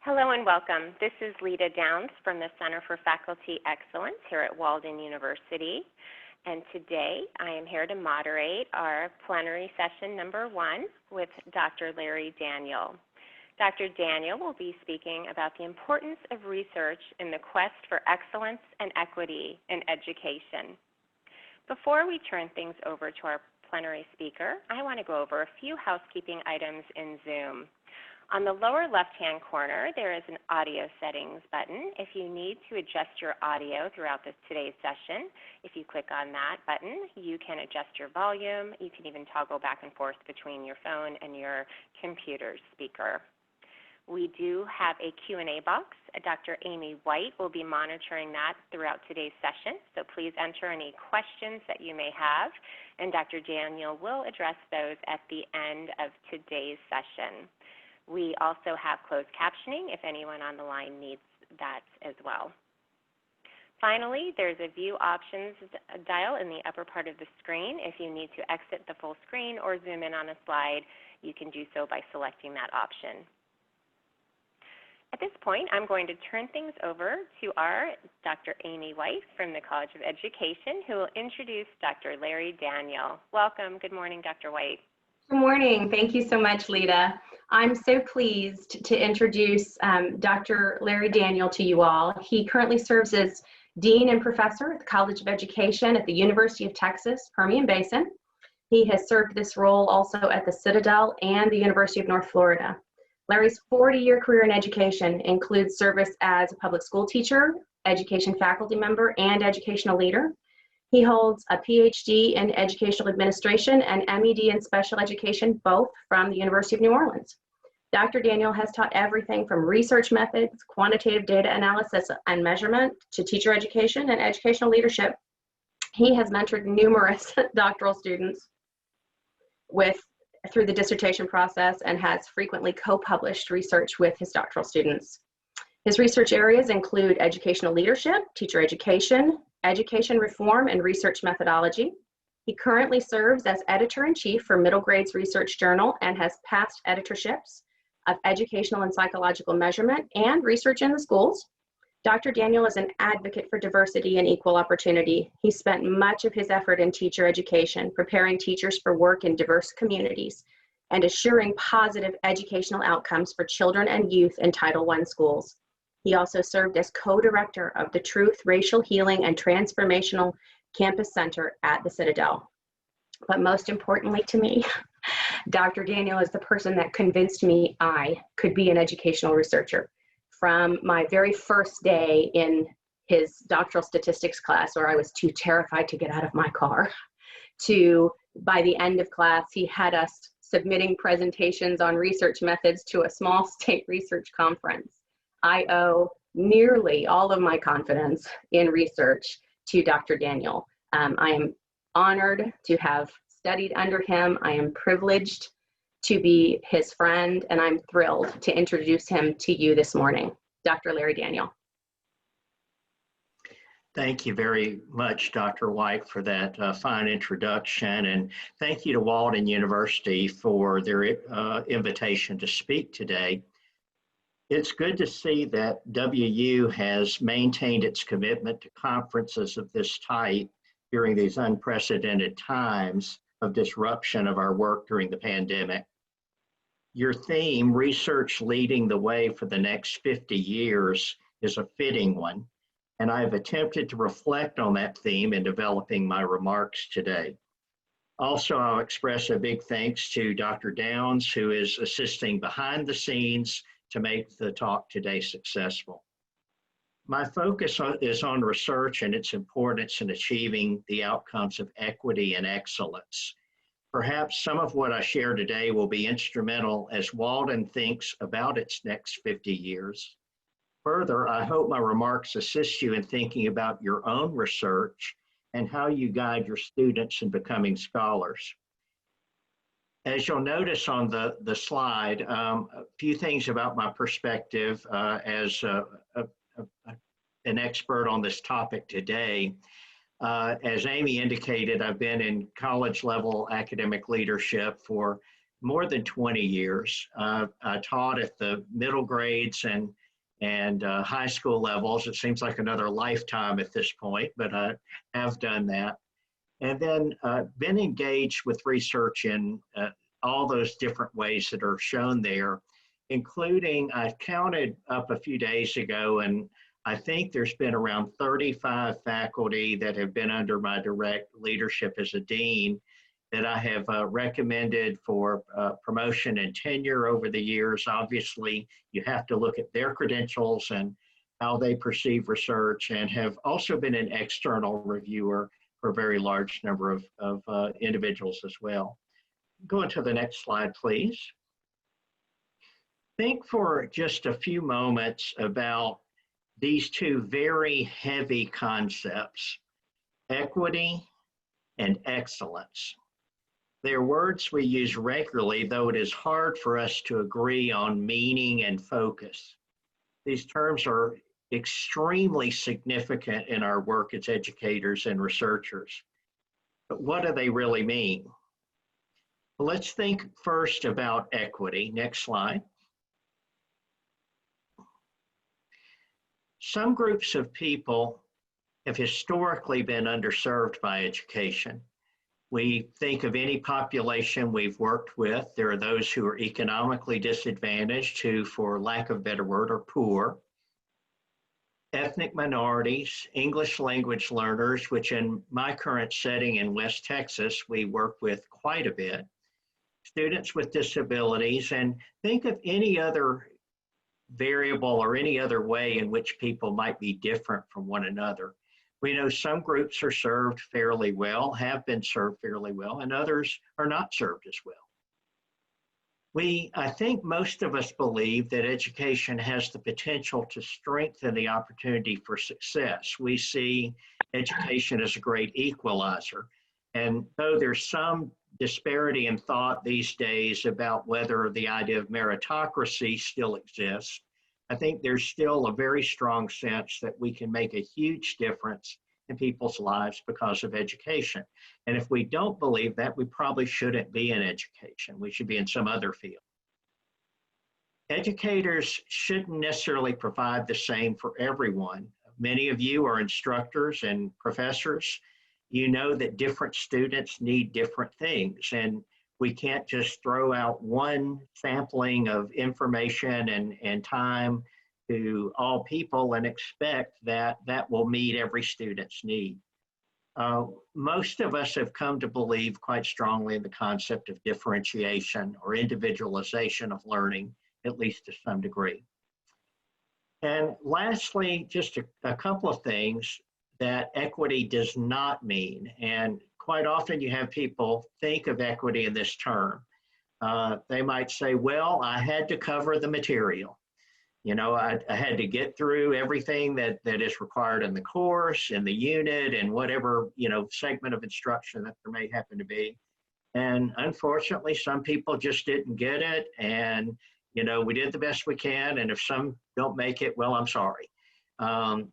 Hello and welcome. This is Lita Downs from the Center for Faculty Excellence here at Walden University. And today I am here to moderate our plenary session number 1 with Dr. Larry Daniel. Dr. Daniel will be speaking about the importance of research in the quest for excellence and equity in education. Before we turn things over to our plenary speaker, I want to go over a few housekeeping items in Zoom. On the lower left-hand corner, there is an audio settings button. If you need to adjust your audio throughout today's session, if you click on that button, you can adjust your volume. You can even toggle back and forth between your phone and your computer speaker. We do have a Q&A box. Dr. Amy White will be monitoring that throughout today's session, so please enter any questions that you may have, and Dr. Daniel will address those at the end of today's session. We also have closed captioning if anyone on the line needs that as well. Finally, there's a View Options dial in the upper part of the screen. If you need to exit the full screen or zoom in on a slide, you can do so by selecting that option. At this point, I'm going to turn things over to our Dr. Amy White from the College of Education, who will introduce Dr. Larry Daniel. Welcome. Good morning, Dr. White. Good morning. Thank you so much, Lita. I'm so pleased to introduce Dr. Larry Daniel to you all. He currently serves as Dean and Professor at the College of Education at the University of Texas, Permian Basin. He has served this role also at the Citadel and the University of North Florida. Larry's 40-year career in education includes service as a public school teacher, education faculty member, and educational leader. He holds a PhD in Educational Administration and MED in Special Education, both from the University of New Orleans. Dr. Daniel has taught everything from research methods, quantitative data analysis and measurement, to teacher education and educational leadership. He has mentored numerous doctoral students through the dissertation process and has frequently co-published research with his doctoral students. His research areas include educational leadership, teacher education reform, and research methodology. He currently serves as editor-in-chief for Middle Grades Research Journal and has past editorships of educational and psychological measurement and research in the schools. Dr. Daniel is an advocate for diversity and equal opportunity. He spent much of his effort in teacher education, preparing teachers for work in diverse communities and assuring positive educational outcomes for children and youth in Title I schools. He also served as co-director of the Truth, Racial Healing, and Transformational Campus Center at the Citadel. But most importantly to me, Dr. Daniel is the person that convinced me I could be an educational researcher. From my very first day in his doctoral statistics class, where I was too terrified to get out of my car, to by the end of class, he had us submitting presentations on research methods to a small state research conference. I owe nearly all of my confidence in research to Dr. Daniel. I am honored to have studied under him. I am privileged to be his friend, and I'm thrilled to introduce him to you this morning. Dr. Larry Daniel. Thank you very much, Dr. White, for that fine introduction, and thank you to Walden University for their invitation to speak today. It's good to see that WU has maintained its commitment to conferences of this type during these unprecedented times of disruption of our work during the pandemic. Your theme, Research Leading the Way for the Next 50 Years, is a fitting one, and I have attempted to reflect on that theme in developing my remarks today. Also, I'll express a big thanks to Dr. Downs, who is assisting behind the scenes to make the talk today successful. My focus is on research and its importance in achieving the outcomes of equity and excellence. Perhaps some of what I share today will be instrumental as Walden thinks about its next 50 years. Further, I hope my remarks assist you in thinking about your own research and how you guide your students in becoming scholars. As you'll notice on the slide, a few things about my perspective as an expert on this topic today. As Amy indicated, I've been in college level academic leadership for more than 20 years. I taught at the middle grades and high school levels. It seems like another lifetime at this point, but I have done that. And then been engaged with research in all those different ways that are shown there, including, I counted up a few days ago, and I think there's been around 35 faculty that have been under my direct leadership as a dean that I have recommended for promotion and tenure over the years. Obviously, you have to look at their credentials and how they perceive research, and have also been an external reviewer for a very large number of individuals as well. Go into the next slide, please. Think for just a few moments about these two very heavy concepts, equity and excellence. They're words we use regularly, though it is hard for us to agree on meaning and focus. These terms are extremely significant in our work as educators and researchers. But what do they really mean? Well, let's think first about equity. Next slide. Some groups of people have historically been underserved by education. We think of any population we've worked with. There are those who are economically disadvantaged, who, for lack of a better word, are poor. Ethnic minorities, English language learners, which in my current setting in West Texas, we work with quite a bit. Students with disabilities, and think of any other variable or any other way in which people might be different from one another. We know some groups are served fairly well, have been served fairly well, and others are not served as well. I think most of us believe that education has the potential to strengthen the opportunity for success. We see education as a great equalizer. And though there's some disparity in thought these days about whether the idea of meritocracy still exists, I think there's still a very strong sense that we can make a huge difference in people's lives because of education. And if we don't believe that, we probably shouldn't be in education. We should be in some other field. Educators shouldn't necessarily provide the same for everyone. Many of you are instructors and professors. You know that different students need different things, and we can't just throw out one sampling of information and time to all people and expect that that will meet every student's need. Most of us have come to believe quite strongly in the concept of differentiation or individualization of learning, at least to some degree. And lastly, just a couple of things that equity does not mean. And quite often you have people think of equity in this term. They might say, well, I had to cover the material. You know, I had to get through everything that is required in the course, in the unit, and whatever, you know, segment of instruction that there may happen to be. And unfortunately, some people just didn't get it. And, you know, we did the best we can. And if some don't make it, well, I'm sorry.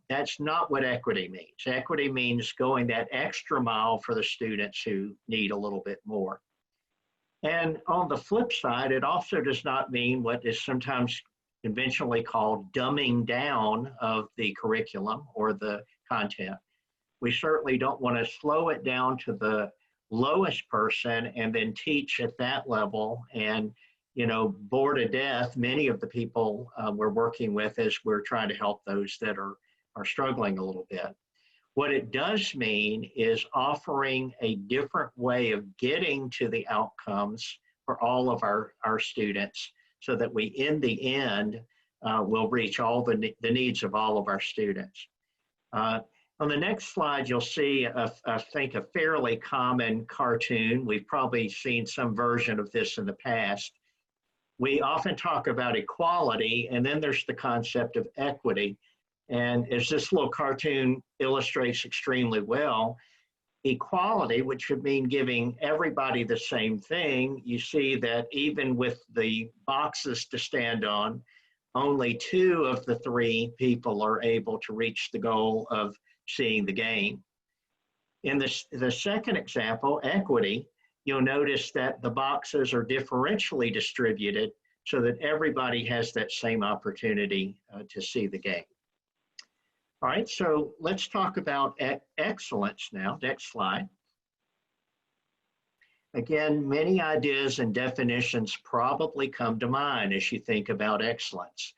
That's not what equity means. Equity means going that extra mile for the students who need a little bit more. And on the flip side, it also does not mean what is sometimes conventionally called dumbing down of the curriculum or the content. We certainly don't want to slow it down to the lowest person and then teach at that level and, you know, bore to death many of the people we're working with as we're trying to help those that are struggling a little bit. What it does mean is offering a different way of getting to the outcomes for all of our students, so that we, in the end, will reach all the needs of all of our students. On the next slide, you'll see, I think, a fairly common cartoon. We've probably seen some version of this in the past. We often talk about equality, and then there's the concept of equity. And as this little cartoon illustrates extremely well, equality, which would mean giving everybody the same thing, you see that even with the boxes to stand on, only 2 of the 3 people are able to reach the goal of seeing the game. In the second example, equity, you'll notice that the boxes are differentially distributed so that everybody has that same opportunity to see the game. All right, so let's talk about excellence now. Next slide. Again, many ideas and definitions probably come to mind as you think about excellence.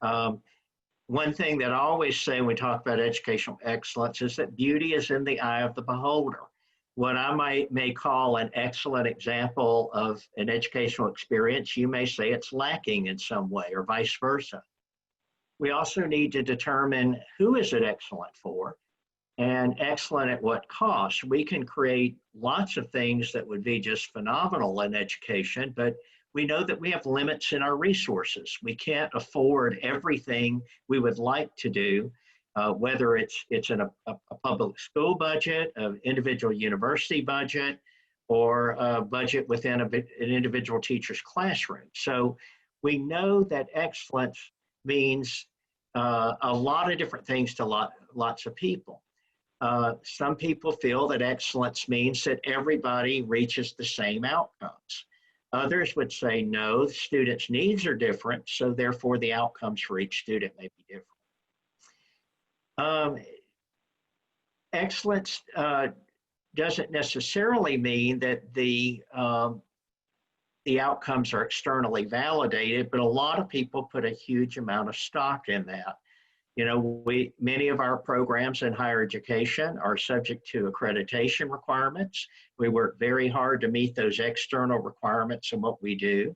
One thing that I always say when we talk about educational excellence is that beauty is in the eye of the beholder. What I may call an excellent example of an educational experience, you may say it's lacking in some way, or vice versa. We also need to determine who is it excellent for, and excellent at what cost. We can create lots of things that would be just phenomenal in education, but we know that we have limits in our resources. We can't afford everything we would like to do, whether it's in a public school budget, an individual university budget, or a budget within an individual teacher's classroom. So we know that excellence means a lot of different things to lots of people. Some people feel that excellence means that everybody reaches the same outcomes. Others would say, no, the students' needs are different, so therefore the outcomes for each student may be different. Excellence doesn't necessarily mean that the outcomes are externally validated, but a lot of people put a huge amount of stock in that. You know, many of our programs in higher education are subject to accreditation requirements. We work very hard to meet those external requirements in what we do.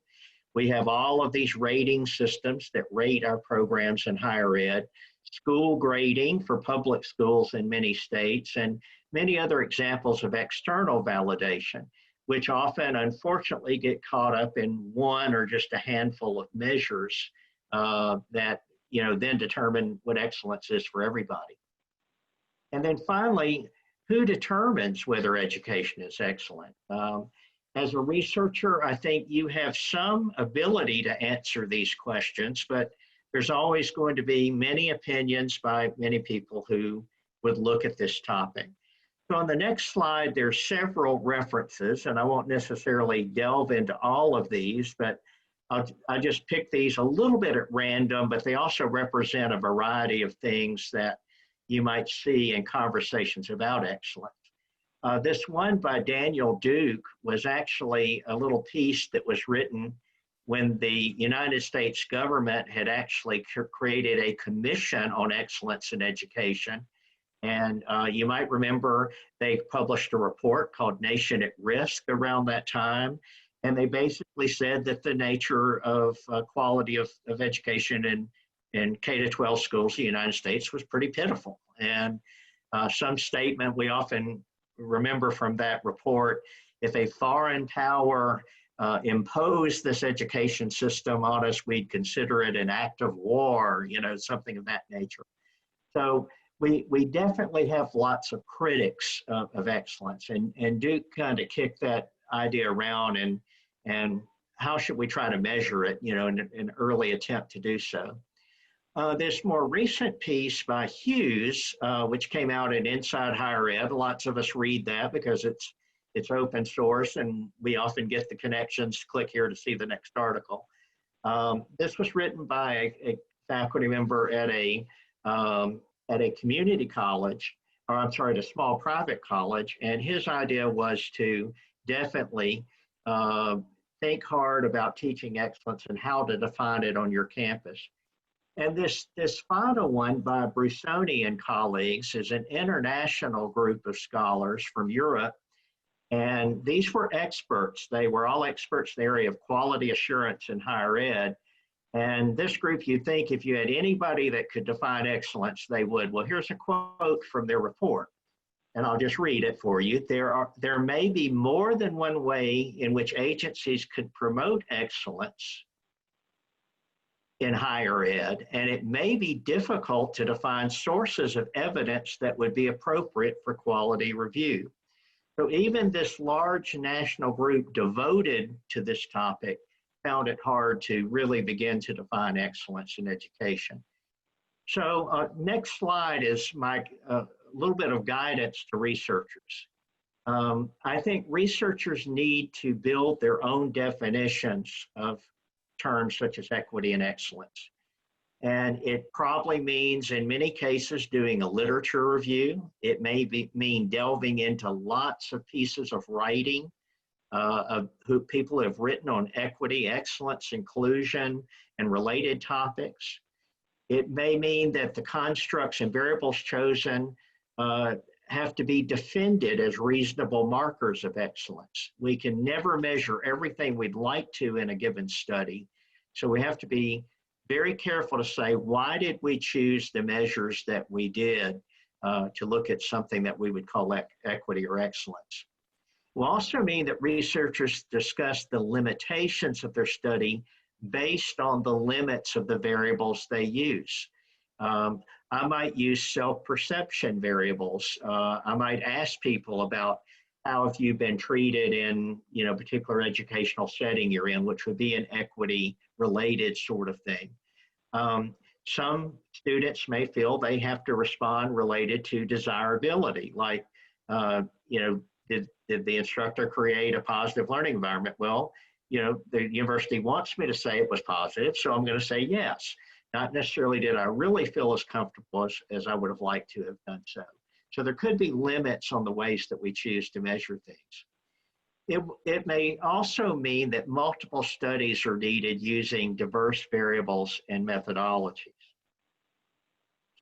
We have all of these rating systems that rate our programs in higher ed, school grading for public schools in many states, and many other examples of external validation, which often, unfortunately, get caught up in one or just a handful of measures that then determine what excellence is for everybody. And then finally, who determines whether education is excellent? As a researcher, I think you have some ability to answer these questions, but there's always going to be many opinions by many people who would look at this topic. So on the next slide, there's several references, and I won't necessarily delve into all of these, but I just picked these a little bit at random, but they also represent a variety of things that you might see in conversations about excellence. This one by Daniel Duke was actually a little piece that was written when the United States government had actually created a commission on excellence in education. And you might remember they published a report called Nation at Risk around that time. And they basically said that the nature of quality of education in K-12 schools in the United States was pretty pitiful. And some statement we often remember from that report, if a foreign power imposed this education system on us, we'd consider it an act of war, something of that nature. So we definitely have lots of critics of excellence, and Duke kind of kicked that idea around and how should we try to measure it, in an early attempt to do so. This more recent piece by Hughes, which came out in Inside Higher Ed, lots of us read that because it's open source and we often get the connections. Click here to see the next article. This was written by a faculty member at a community college, or I'm sorry, at a small private college, and his idea was to definitely think hard about teaching excellence and how to define it on your campus. And this final one by Brusoni and colleagues is an international group of scholars from Europe. And these were experts. They were all experts in the area of quality assurance in higher ed. And this group, you'd think if you had anybody that could define excellence, they would. Well, here's a quote from their report, and I'll just read it for you. There may be more than one way in which agencies could promote excellence in higher ed, and it may be difficult to define sources of evidence that would be appropriate for quality review. So even this large national group devoted to this topic found it hard to really begin to define excellence in education. So next slide is my little bit of guidance to researchers. I think researchers need to build their own definitions of terms such as equity and excellence. And it probably means, in many cases, doing a literature review. It may mean delving into lots of pieces of writing of who people have written on equity, excellence, inclusion, and related topics. It may mean that the constructs and variables chosen have to be defended as reasonable markers of excellence. We can never measure everything we'd like to in a given study. So we have to be very careful to say, why did we choose the measures that we did to look at something that we would call equity or excellence? It will also mean that researchers discuss the limitations of their study based on the limits of the variables they use. I might use self-perception variables. I might ask people about how have you been treated in particular educational setting you're in, which would be an equity related sort of thing. Some students may feel they have to respond related to desirability, like, did the instructor create a positive learning environment? Well, the university wants me to say it was positive, so I'm going to say yes. Not necessarily did I really feel as comfortable as I would have liked to have done so. So there could be limits on the ways that we choose to measure things. It may also mean that multiple studies are needed using diverse variables and methodologies.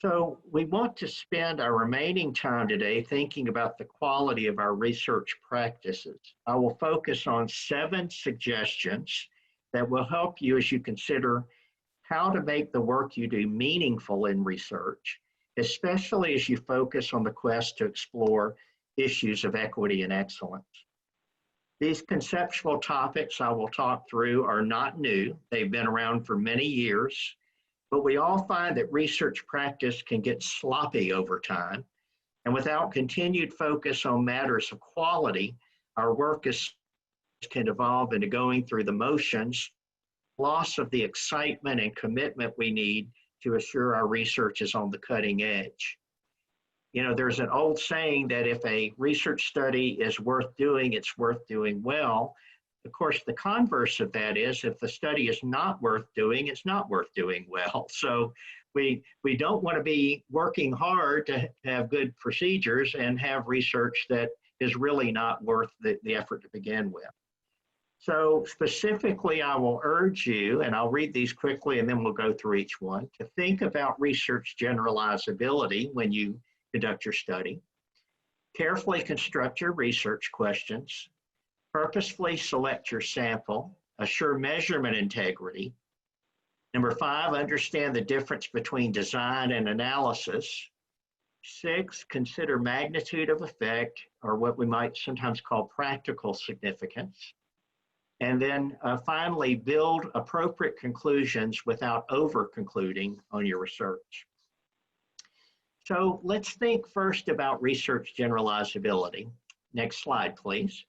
So we want to spend our remaining time today thinking about the quality of our research practices. I will focus on 7 suggestions that will help you as you consider how to make the work you do meaningful in research, especially as you focus on the quest to explore issues of equity and excellence. These conceptual topics I will talk through are not new. They've been around for many years, but we all find that research practice can get sloppy over time. And without continued focus on matters of quality, our work can evolve into going through the motions, loss of the excitement and commitment we need to assure our research is on the cutting edge. There's an old saying that if a research study is worth doing, it's worth doing well. Of course, the converse of that is if the study is not worth doing, it's not worth doing well. So we don't want to be working hard to have good procedures and have research that is really not worth the effort to begin with. So specifically, I will urge you, and I'll read these quickly and then we'll go through each one, to think about research generalizability when you conduct your study. Carefully construct your research questions. Purposefully select your sample. Assure measurement integrity. Number 5, understand the difference between design and analysis. 6, consider magnitude of effect, or what we might sometimes call practical significance. And then finally, build appropriate conclusions without over-concluding on your research. So let's think first about research generalizability. Next slide, please.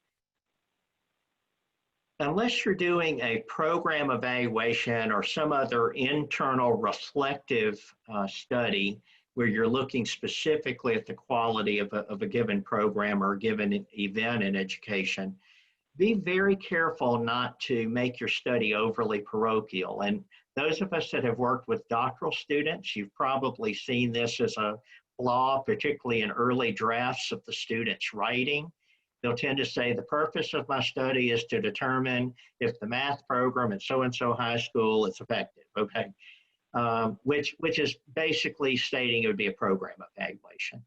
Unless you're doing a program evaluation or some other internal reflective study where you're looking specifically at the quality of a given program or a given event in education, be very careful not to make your study overly parochial. And those of us that have worked with doctoral students, you've probably seen this as a flaw, particularly in early drafts of the students' writing. They'll tend to say the purpose of my study is to determine if the math program at so-and-so high school is effective, okay? Which is basically stating it would be a program evaluation.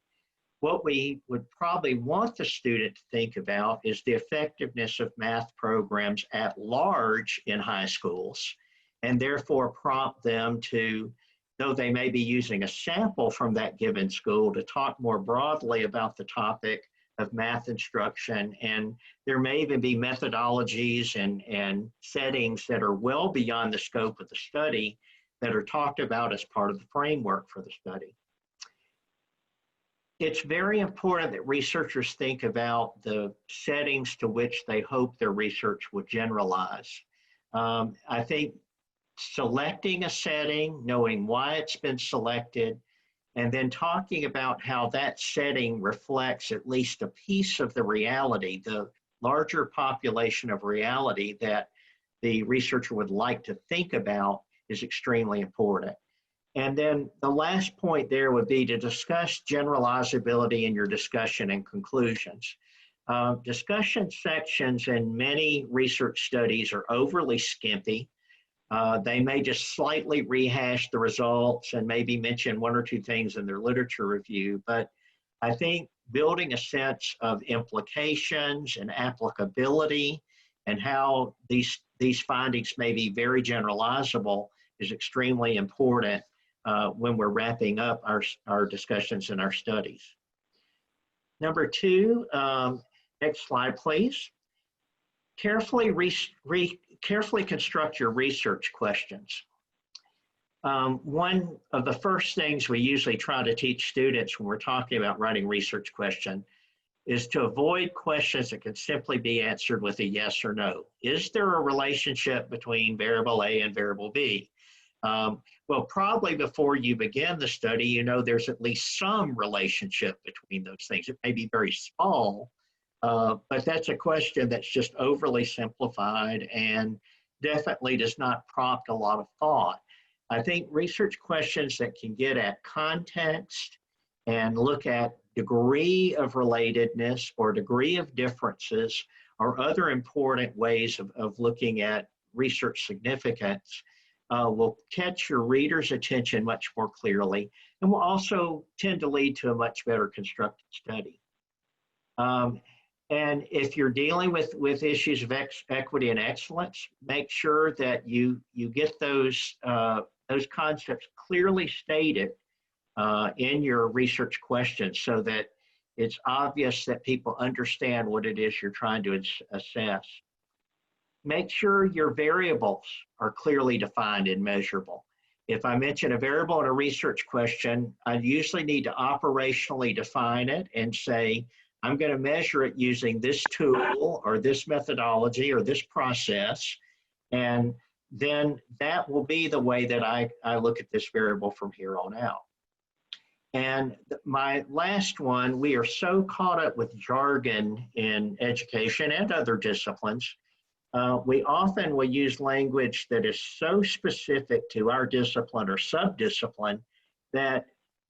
What we would probably want the student to think about is the effectiveness of math programs at large in high schools, and therefore prompt them to, though they may be using a sample from that given school, to talk more broadly about the topic of math instruction. And there may even be methodologies and settings that are well beyond the scope of the study that are talked about as part of the framework for the study. It's very important that researchers think about the settings to which they hope their research will generalize. I think selecting a setting, knowing why it's been selected, and then talking about how that setting reflects at least a piece of the reality, the larger population of reality that the researcher would like to think about is extremely important. And then the last point there would be to discuss generalizability in your discussion and conclusions. Discussion sections in many research studies are overly skimpy. They may just slightly rehash the results and maybe mention one or two things in their literature review, but I think building a sense of implications and applicability and how these findings may be very generalizable is extremely important when we're wrapping up our discussions and our studies. Number two, next slide, please. Carefully construct your research questions. One of the first things we usually try to teach students when we're talking about writing research question is to avoid questions that can simply be answered with a yes or no. Is there a relationship between variable A and variable B? Well, probably before you begin the study, you know there's at least some relationship between those things. It may be very small, but that's a question that's just overly simplified and definitely does not prompt a lot of thought. I think research questions that can get at context and look at degree of relatedness or degree of differences or other important ways of looking at research significance will catch your reader's attention much more clearly and will also tend to lead to a much better constructed study. And if you're dealing with issues of equity and excellence, make sure that you get those concepts clearly stated in your research questions so that it's obvious that people understand what it is you're trying to assess. Make sure your variables are clearly defined and measurable. If I mention a variable in a research question, I usually need to operationally define it and say, I'm going to measure it using this tool or this methodology or this process. And then that will be the way that I look at this variable from here on out. And my last one, we are so caught up with jargon in education and other disciplines. We often will use language that is so specific to our discipline or subdiscipline that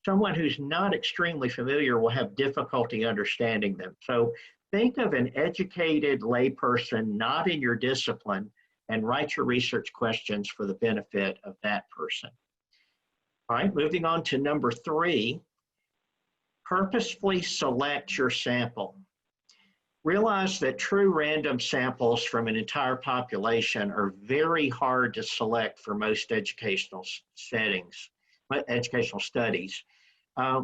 someone who's not extremely familiar will have difficulty understanding them. So think of an educated layperson not in your discipline and write your research questions for the benefit of that person. All right, moving on to number 3, purposefully select your sample. Realize that true random samples from an entire population are very hard to select for most educational settings, educational studies.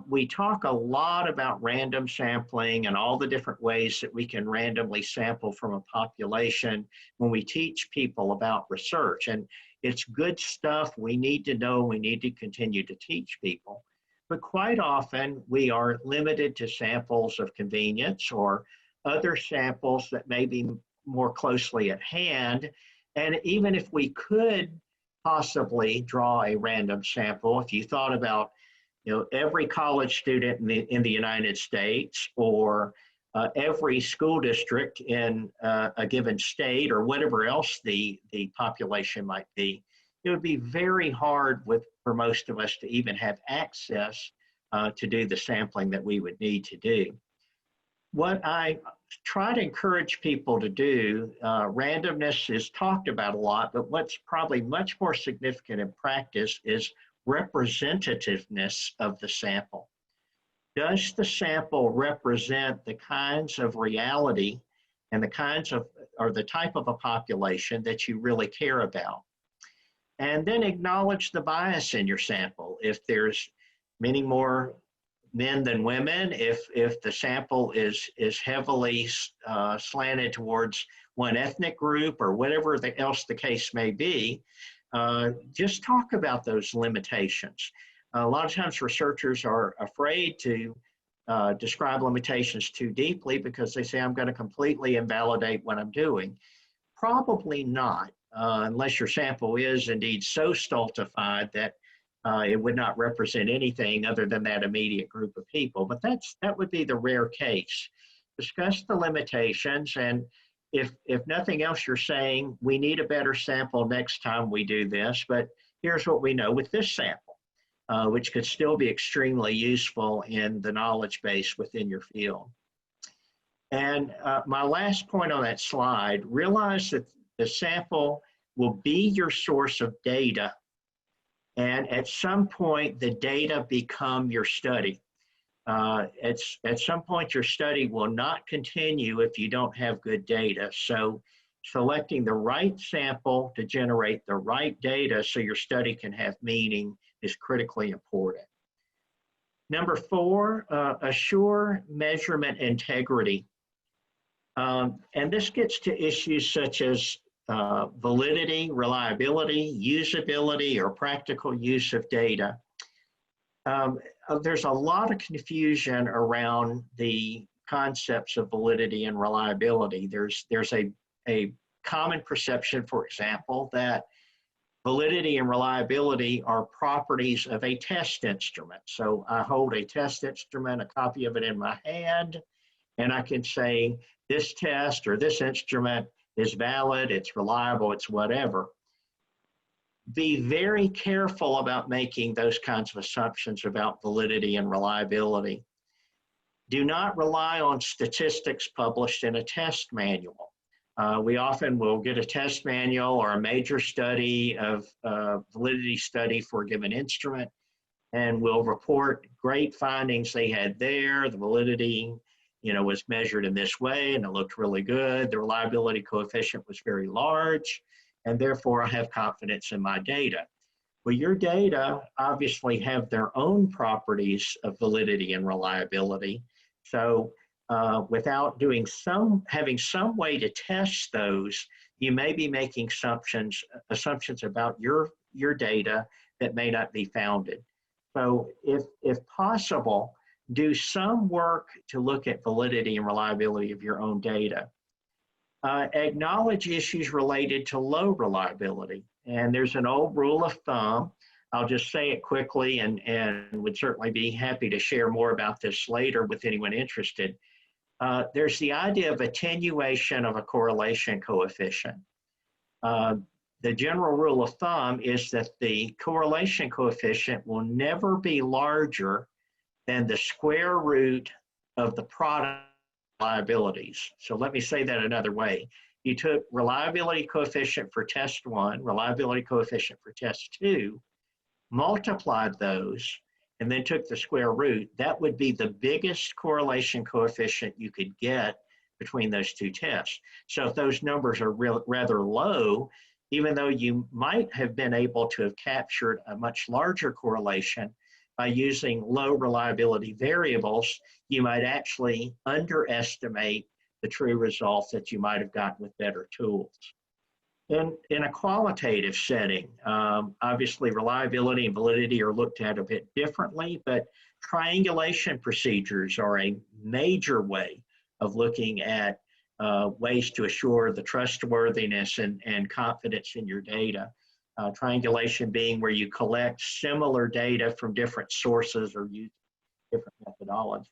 We talk a lot about random sampling and all the different ways that we can randomly sample from a population when we teach people about research. And it's good stuff we need to know, we need to continue to teach people. But quite often we are limited to samples of convenience or other samples that may be more closely at hand. And even if we could possibly draw a random sample, if you thought about every college student in the United States or every school district in a given state or whatever else the population might be, it would be very hard for most of us to even have access to do the sampling that we would need to do. What I try to encourage people to do, randomness is talked about a lot, but what's probably much more significant in practice is representativeness of the sample. Does the sample represent the kinds of reality and the kinds of, or the type of a population that you really care about? And then acknowledge the bias in your sample. If there's many more men than women, if the sample is heavily slanted towards one ethnic group or whatever else the case may be, just talk about those limitations. A lot of times researchers are afraid to describe limitations too deeply because they say, I'm going to completely invalidate what I'm doing. Probably not, unless your sample is indeed so stultified that It would not represent anything other than that immediate group of people, but that would be the rare case. Discuss the limitations, and if nothing else, you're saying we need a better sample next time we do this, but here's what we know with this sample, which could still be extremely useful in the knowledge base within your field. And my last point on that slide, realize that the sample will be your source of data, and at some point the data become your study. At some point your study will not continue if you don't have good data. So selecting the right sample to generate the right data so your study can have meaning is critically important. Number 4, assure measurement integrity. And this gets to issues such as validity, reliability, usability, or practical use of data. There's a lot of confusion around the concepts of validity and reliability. There's a common perception, for example, that validity and reliability are properties of a test instrument. So I hold a test instrument, a copy of it in my hand, and I can say this test or this instrument is valid, it's reliable, it's whatever. Be very careful about making those kinds of assumptions about validity and reliability. Do not rely on statistics published in a test manual. We often will get a test manual or a major study of validity study for a given instrument, and we'll report great findings they had there. The validity, was measured in this way and it looked really good. The reliability coefficient was very large, and therefore I have confidence in my data. Well, your data obviously have their own properties of validity and reliability. So without having some way to test those, you may be making assumptions about your data that may not be founded. So if possible, do some work to look at validity and reliability of your own data. Acknowledge issues related to low reliability. And there's an old rule of thumb. I'll just say it quickly and would certainly be happy to share more about this later with anyone interested. There's the idea of attenuation of a correlation coefficient. The general rule of thumb is that the correlation coefficient will never be larger than the square root of the product liabilities. So let me say that another way. You took reliability coefficient for test 1, reliability coefficient for test 2, multiplied those, and then took the square root. That would be the biggest correlation coefficient you could get between those two tests. So if those numbers are rather low, even though you might have been able to have captured a much larger correlation by using low reliability variables, you might actually underestimate the true results that you might have gotten with better tools. In a qualitative setting, obviously reliability and validity are looked at a bit differently, but triangulation procedures are a major way of looking at ways to assure the trustworthiness and confidence in your data. Triangulation being where you collect similar data from different sources or use different methodologies.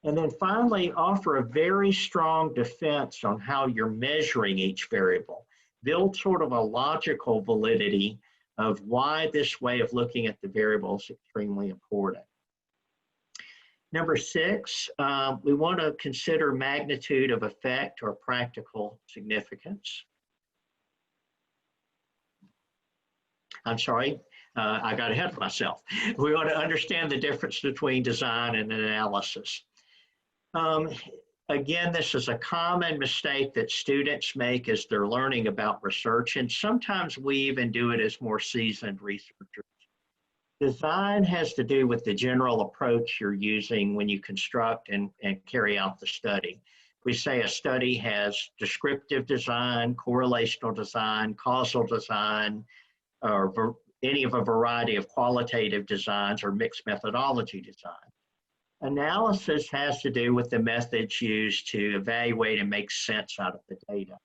And then finally, offer a very strong defense on how you're measuring each variable. Build sort of a logical validity of why this way of looking at the variable is extremely important. Number 6, we want to consider magnitude of effect or practical significance. I'm sorry, I got ahead of myself. We want to understand the difference between design and analysis. Again, this is a common mistake that students make as they're learning about research, and sometimes we even do it as more seasoned researchers. Design has to do with the general approach you're using when you construct and carry out the study. We say a study has descriptive design, correlational design, causal design, or any of a variety of qualitative designs or mixed methodology design. Analysis has to do with the methods used to evaluate and make sense out of the data.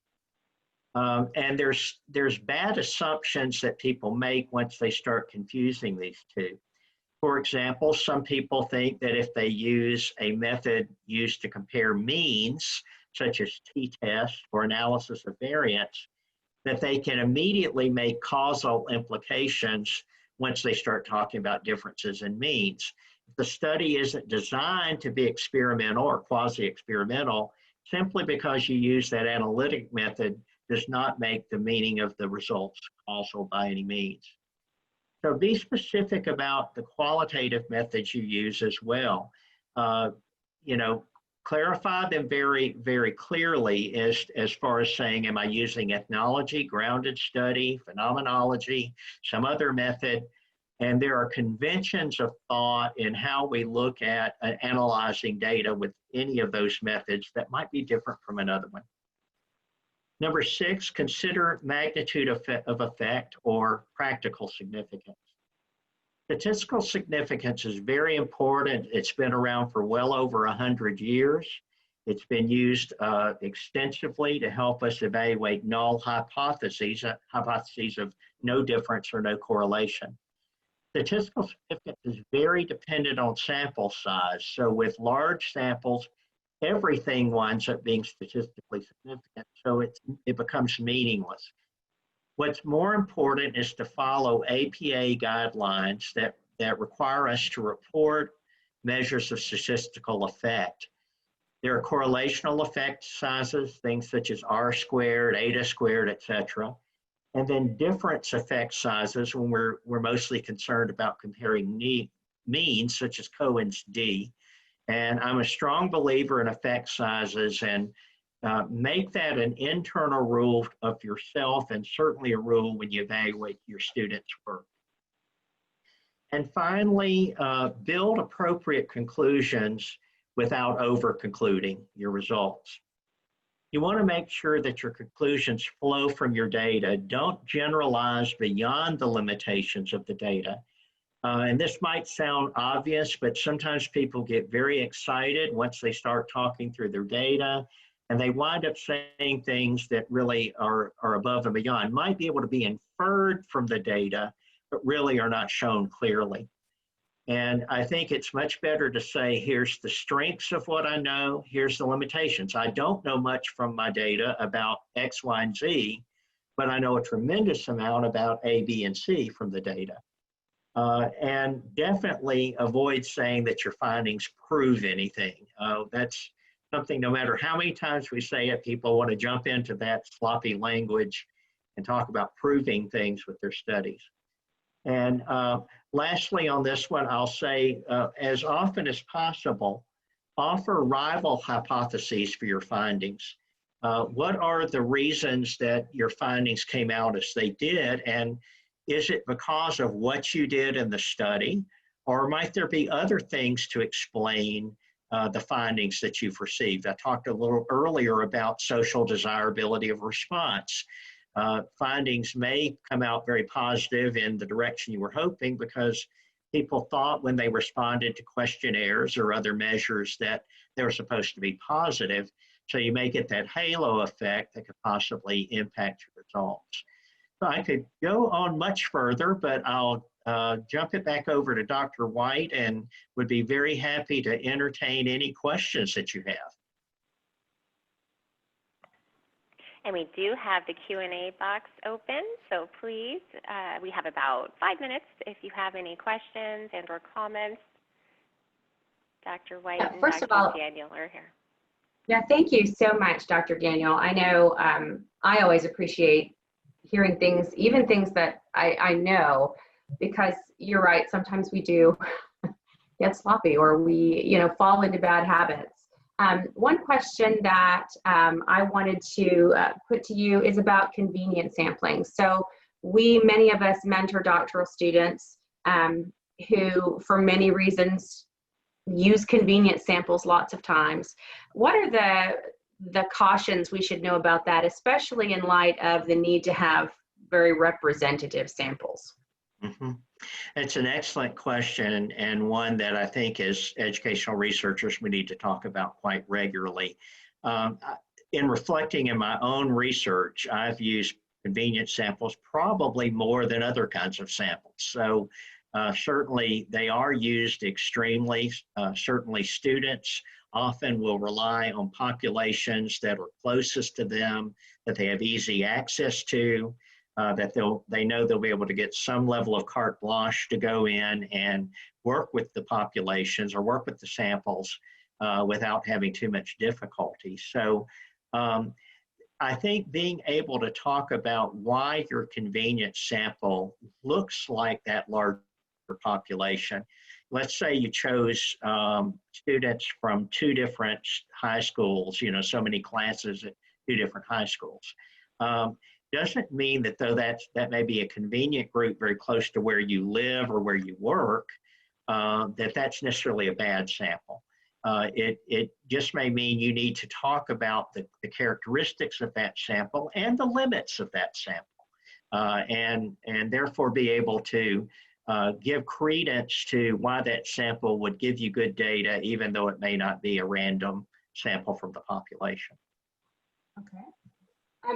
And there's bad assumptions that people make once they start confusing these two. For example, some people think that if they use a method used to compare means, such as t-test or analysis of variance, that they can immediately make causal implications once they start talking about differences in means. If the study isn't designed to be experimental or quasi-experimental, simply because you use that analytic method does not make the meaning of the results causal by any means. So be specific about the qualitative methods you use as well. Clarify them very, very clearly as far as saying, am I using ethnology, grounded study, phenomenology, some other method? And there are conventions of thought in how we look at analyzing data with any of those methods that might be different from another one. Number 6, consider magnitude of effect or practical significance. Statistical significance is very important. It's been around for well over 100 years. It's been used extensively to help us evaluate null hypotheses, hypotheses of no difference or no correlation. Statistical significance is very dependent on sample size. So with large samples, everything winds up being statistically significant, so it becomes meaningless. What's more important is to follow APA guidelines that require us to report measures of statistical effect. There are correlational effect sizes, things such as R squared, eta squared, etc. And then difference effect sizes when we're mostly concerned about comparing means, such as Cohen's d. And I'm a strong believer in effect sizes, and make that an internal rule of yourself, and certainly a rule when you evaluate your students' work. And finally, build appropriate conclusions without over-concluding your results. You want to make sure that your conclusions flow from your data. Don't generalize beyond the limitations of the data. And this might sound obvious, but sometimes people get very excited once they start talking through their data, and they wind up saying things that really are above and beyond, might be able to be inferred from the data, but really are not shown clearly. And I think it's much better to say, here's the strengths of what I know, here's the limitations. I don't know much from my data about X, Y, and Z, but I know a tremendous amount about A, B, and C from the data. And definitely avoid saying that your findings prove anything. That's something, no matter how many times we say it, people want to jump into that sloppy language and talk about proving things with their studies. And lastly on this one, I'll say, as often as possible, offer rival hypotheses for your findings. What are the reasons that your findings came out as they did? And is it because of what you did in the study? Or might there be other things to explain the findings that you've received? I talked a little earlier about social desirability of response. Findings may come out very positive in the direction you were hoping because people thought when they responded to questionnaires or other measures that they were supposed to be positive. So you may get that halo effect that could possibly impact your results. So I could go on much further, but I'll jump it back over to Dr. White and would be very happy to entertain any questions that you have. And we do have the Q&A box open, so please, we have about 5 minutes if you have any questions and or comments. Dr. White and Dr. Daniel are here. Yeah, thank you so much, Dr. Daniel. I know I always appreciate hearing things, even things that I know, because you're right, sometimes we do get sloppy or we fall into bad habits. One question that I wanted to put to you is about convenient sampling. So many of us mentor doctoral students who, for many reasons, use convenient samples lots of times. What are the cautions we should know about that, especially in light of the need to have very representative samples? Mm-hmm. It's an excellent question, and one that I think as educational researchers we need to talk about quite regularly. in reflecting in my own research, I've used convenience samples probably more than other kinds of samples. So certainly they are used extremely. Certainly students often will rely on populations that are closest to them, that they have easy access to, that they know they'll be able to get some level of carte blanche to go in and work with the populations or work with the samples without having too much difficulty. So I think being able to talk about why your convenience sample looks like that larger population. Let's say you chose students from 2 different high schools, so many classes at 2 different high schools. Doesn't mean that though that may be a convenient group very close to where you live or where you work, that's necessarily a bad sample. It just may mean you need to talk about the characteristics of that sample and the limits of that sample, and therefore be able to give credence to why that sample would give you good data, even though it may not be a random sample from the population. Okay.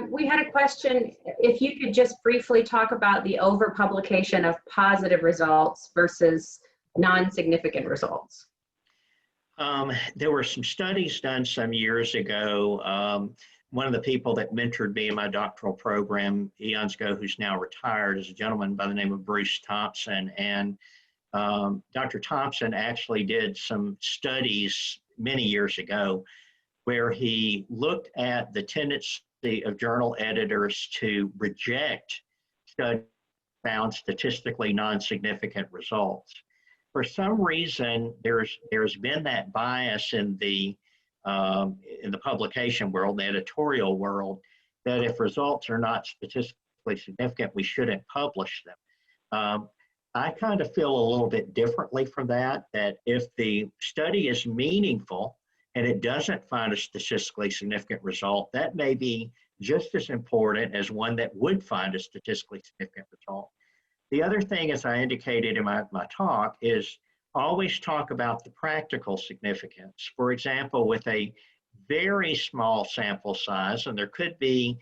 We had a question, if you could just briefly talk about the overpublication of positive results versus non-significant results. There were some studies done some years ago. One of the people that mentored me in my doctoral program eons ago, who's now retired, is a gentleman by the name of Bruce Thompson. And Dr. Thompson actually did some studies many years ago where he looked at the tendency of journal editors to reject studies found statistically non-significant results. For some reason, there's been that bias in the publication world, the editorial world, that if results are not statistically significant, we shouldn't publish them. I kind of feel a little bit differently from that if the study is meaningful and it doesn't find a statistically significant result, that may be just as important as one that would find a statistically significant result. The other thing, as I indicated in my talk, is always talk about the practical significance. For example, with a very small sample size, and there could be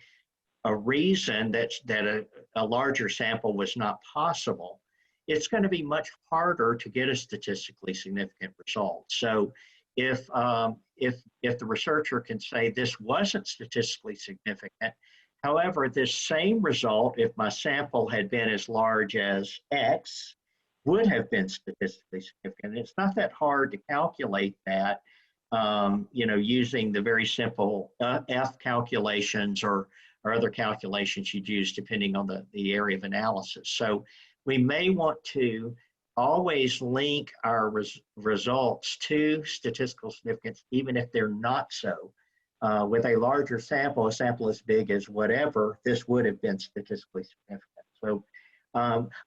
a reason that a larger sample was not possible, it's going to be much harder to get a statistically significant result. So if the researcher can say this wasn't statistically significant, however, this same result, if my sample had been as large as X, would have been statistically significant. It's not that hard to calculate that, using the very simple F calculations or other calculations you'd use depending on the area of analysis. So we may want to always link our results to statistical significance, even if they're not so. With a larger sample, a sample as big as whatever, this would have been statistically significant. So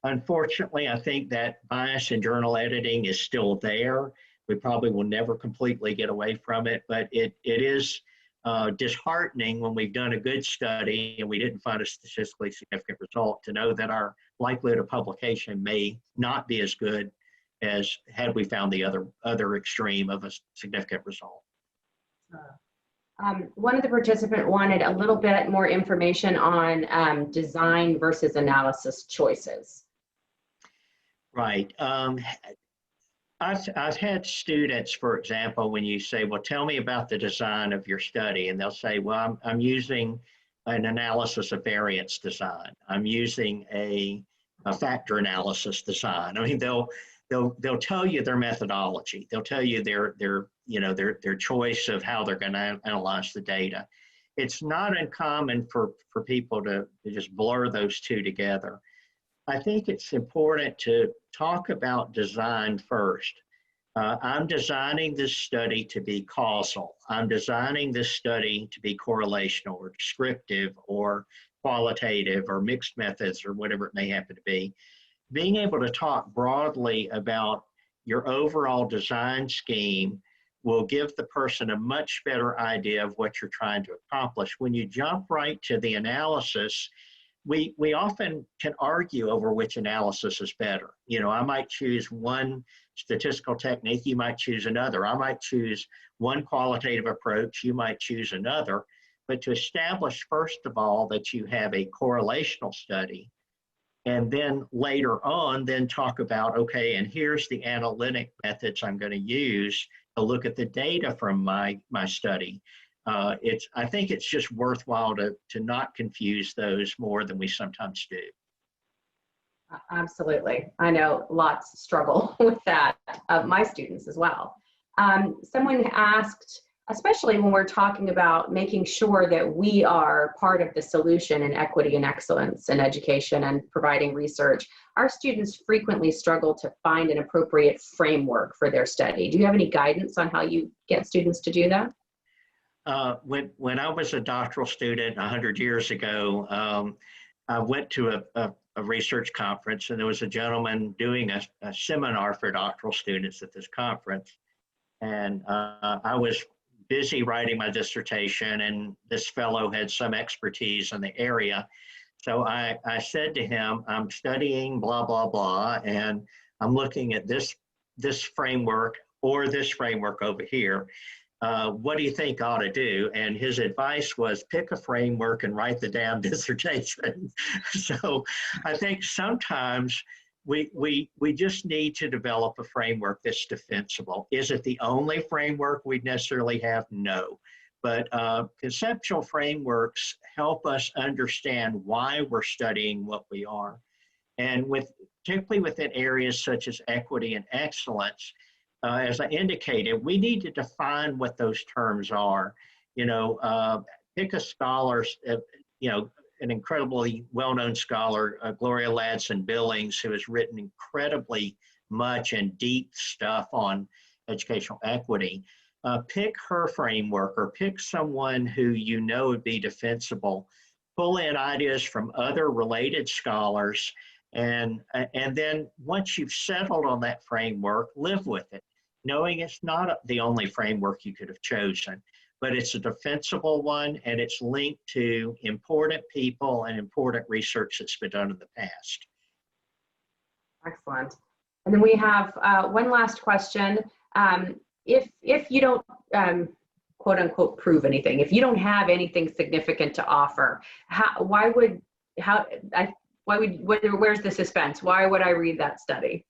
unfortunately, I think that bias in journal editing is still there. We probably will never completely get away from it, but it is disheartening when we've done a good study and we didn't find a statistically significant result to know that our likelihood of publication may not be as good as had we found the other extreme of a significant result. One of the participants wanted a little bit more information on design versus analysis choices. Right. I've had students, for example, when you say, well, tell me about the design of your study, and they'll say, well, I'm using an analysis of variance design. I'm using a factor analysis design. I mean, they'll tell you their methodology. They'll tell you their choice of how they're going to analyze the data. It's not uncommon for people to just blur those two together. I think it's important to talk about design first. I'm designing this study to be causal. I'm designing this study to be correlational or descriptive or qualitative or mixed methods or whatever it may happen to be. Being able to talk broadly about your overall design scheme will give the person a much better idea of what you're trying to accomplish. When you jump right to the analysis, we often can argue over which analysis is better. I might choose one statistical technique, you might choose another. I might choose one qualitative approach, you might choose another. but to establish, first of all, that you have a correlational study, and then later on, then talk about, okay, and here's the analytic methods I'm going to use to look at the data from my study. I think it's just worthwhile to not confuse those more than we sometimes do. Absolutely. I know lots struggle with that, my students as well. Someone asked, especially when we're talking about making sure that we are part of the solution in equity and excellence in education and providing research, our students frequently struggle to find an appropriate framework for their study. Do you have any guidance on how you get students to do that? When I was a doctoral student 100 years ago, I went to a research conference, and there was a gentleman doing a seminar for doctoral students at this conference. And I was busy writing my dissertation, and this fellow had some expertise in the area. So I said to him, I'm studying blah, blah, blah, and I'm looking at this framework or this framework over here. What do you think I ought to do? And his advice was pick a framework and write the damn dissertation. So I think sometimes we just need to develop a framework that's defensible. Is it the only framework we necessarily have? No. But conceptual frameworks help us understand why we're studying what we are. And particularly within areas such as equity and excellence, as I indicated, we need to define what those terms are. Pick a scholar, an incredibly well-known scholar, Gloria Ladson-Billings, who has written incredibly much and deep stuff on educational equity. Pick her framework, or pick someone who you know would be defensible. Pull in ideas from other related scholars, and then once you've settled on that framework, live with it, knowing it's not the only framework you could have chosen, but it's a defensible one, and it's linked to important people and important research that's been done in the past. Excellent. And then we have one last question. If you don't quote unquote prove anything, if you don't have anything significant to offer, where's the suspense? Why would I read that study?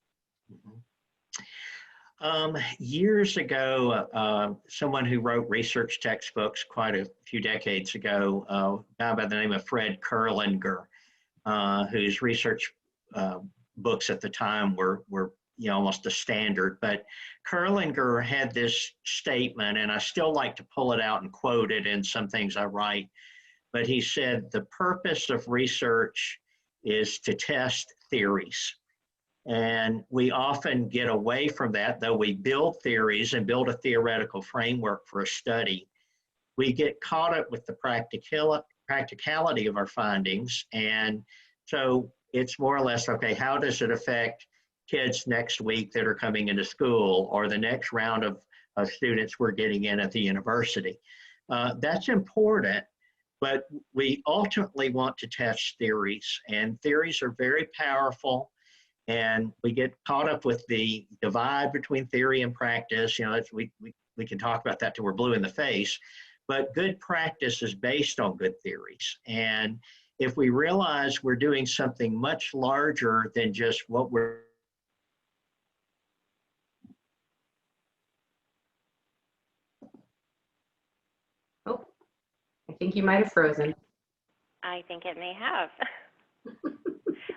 Years ago, someone who wrote research textbooks quite a few decades ago, a guy by the name of Fred Kurlinger, whose research books at the time were almost a standard. But Kurlinger had this statement, and I still like to pull it out and quote it in some things I write. But he said, the purpose of research is to test theories. And we often get away from that, though we build theories and build a theoretical framework for a study. We get caught up with the practicality of our findings. And so it's more or less, okay, how does it affect kids next week that are coming into school, or the next round of students we're getting in at the university? That's important, but we ultimately want to test theories, and theories are very powerful. And we get caught up with the divide between theory and practice. We can talk about that till we're blue in the face, but good practice is based on good theories. And if we realize we're doing something much larger than just what we're Oh, I think you might have frozen. I think it may have.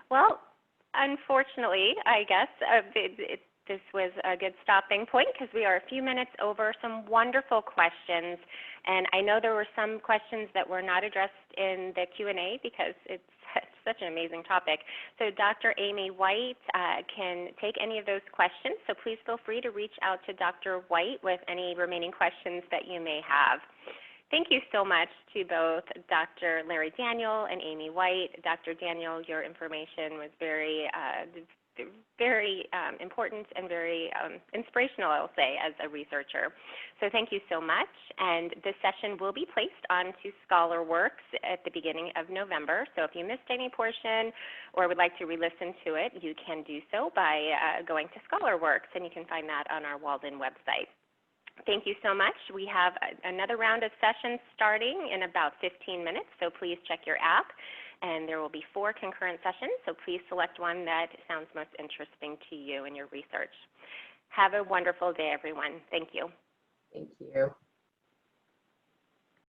Well, unfortunately, I guess this was a good stopping point because we are a few minutes over. Some wonderful questions, and I know there were some questions that were not addressed in the Q&A because it's such an amazing topic. So Dr. Amy White can take any of those questions, so please feel free to reach out to Dr. White with any remaining questions that you may have. Thank you so much to both Dr. Larry Daniel and Amy White. Dr. Daniel, your information was very important and very inspirational, I'll say, as a researcher. So thank you so much. And this session will be placed onto ScholarWorks at the beginning of November. So if you missed any portion or would like to re-listen to it, you can do so by going to ScholarWorks, and you can find that on our Walden website. Thank you so much. We have another round of sessions starting in about 15 minutes, so please check your app. And there will be 4 concurrent sessions, so please select one that sounds most interesting to you in your research. Have a wonderful day, everyone. Thank you. Thank you.